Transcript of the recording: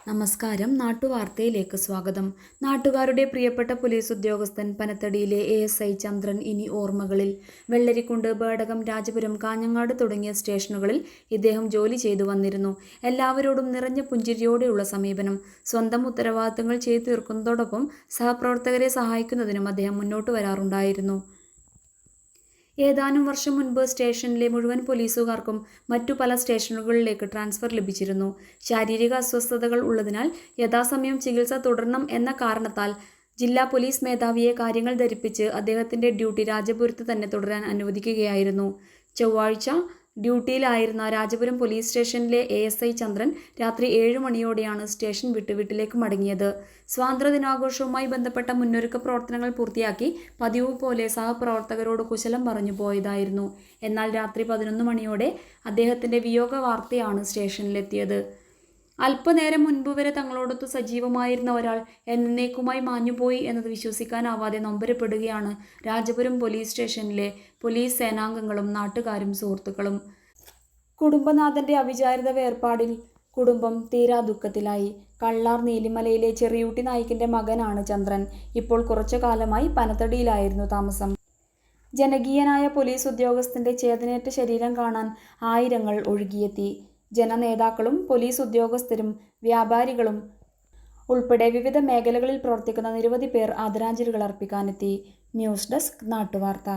നമസ്കാരം. നാട്ടുവാർത്തയിലേക്ക് സ്വാഗതം. നാട്ടുകാരുടെ പ്രിയപ്പെട്ട പോലീസ് ഉദ്യോഗസ്ഥൻ പനത്തടിയിലെ ASI ചന്ദ്രൻ ഇനി ഓർമ്മകളിൽ. വെള്ളരിക്കുണ്ട്, ബേടകം, രാജപുരം, കാഞ്ഞങ്ങാട് തുടങ്ങിയ സ്റ്റേഷനുകളിൽ ഇദ്ദേഹം ജോലി ചെയ്തു വന്നിരുന്നു. എല്ലാവരോടും നിറഞ്ഞ പുഞ്ചിരിയോടെയുള്ള സമീപനം. സ്വന്തം ഉത്തരവാദിത്തങ്ങൾ ചെയ്തു തീർക്കുന്നതോടൊപ്പം സഹപ്രവർത്തകരെ സഹായിക്കുന്നതിനും അദ്ദേഹം മുന്നോട്ട് വരാറുണ്ടായിരുന്നു. ഏതാനും വർഷം മുൻപ് സ്റ്റേഷനിലെ മുഴുവൻ പോലീസുകാർക്കും മറ്റു പല സ്റ്റേഷനുകളിലേക്ക് ട്രാൻസ്ഫർ ലഭിച്ചിരുന്നു. ശാരീരിക അസ്വസ്ഥതകൾ ഉള്ളതിനാൽ യഥാസമയം ചികിത്സ തുടരണം എന്ന കാരണത്താൽ ജില്ലാ പോലീസ് മേധാവിയെ കാര്യങ്ങൾ ധരിപ്പിച്ച് അദ്ദേഹത്തിന്റെ ഡ്യൂട്ടി രാജപുരത്ത് തന്നെ തുടരാൻ അനുവദിക്കുകയായിരുന്നു. ചൊവ്വാഴ്ച ഡ്യൂട്ടിയിലായിരുന്ന രാജപുരം പോലീസ് സ്റ്റേഷനിലെ ASI ചന്ദ്രൻ രാത്രി 7 മണിയോടെയാണ് സ്റ്റേഷൻ വിട്ട് വീട്ടിലേക്ക് മടങ്ങിയത്. സ്വാതന്ത്ര്യദിനാഘോഷവുമായി ബന്ധപ്പെട്ട മുന്നൊരുക്ക പ്രവർത്തനങ്ങൾ പൂർത്തിയാക്കി പതിവ് പോലെ സഹപ്രവർത്തകരോട് കുശലം പറഞ്ഞു പോയതായിരുന്നു. എന്നാൽ രാത്രി 11 മണിയോടെ അദ്ദേഹത്തിന്റെ വിയോഗ വാർത്തയാണ് സ്റ്റേഷനിലെത്തിയത്. അല്പനേരം മുൻപ് വരെ തങ്ങളോടൊത്ത് സജീവമായിരുന്ന ഒരാൾ എന്നേക്കുമായി മാഞ്ഞുപോയി എന്നത് വിശ്വസിക്കാനാവാതെ നൊമ്പരപ്പെടുകയാണ് രാജപുരം പോലീസ് സ്റ്റേഷനിലെ പോലീസ് സേനാംഗങ്ങളും നാട്ടുകാരും സുഹൃത്തുക്കളും. കുടുംബനാഥന്റെ അവിചാരിത വേർപാടിൽ കുടുംബം തീരാ ദുഃഖത്തിലായി. കള്ളാർ നീലിമലയിലെ ചെറിയൂട്ടി നായിക്കിന്റെ മകനാണ് ചന്ദ്രൻ. ഇപ്പോൾ കുറച്ചു കാലമായി പനത്തടിയിലായിരുന്നു താമസം. ജനകീയനായ പോലീസ് ഉദ്യോഗസ്ഥന്റെ ചേതനയേറ്റ ശരീരം കാണാൻ ആയിരങ്ങൾ ഒഴുകിയെത്തി. ജനനേതാക്കളും പോലീസ് ഉദ്യോഗസ്ഥരും വ്യാപാരികളും ഉൾപ്പെടെ വിവിധ മേഖലകളിൽ പ്രവർത്തിക്കുന്ന നിരവധി പേർ ആദരാഞ്ജലികൾ അർപ്പിക്കാനെത്തി. News desk നാട്ടുവാർത്ത.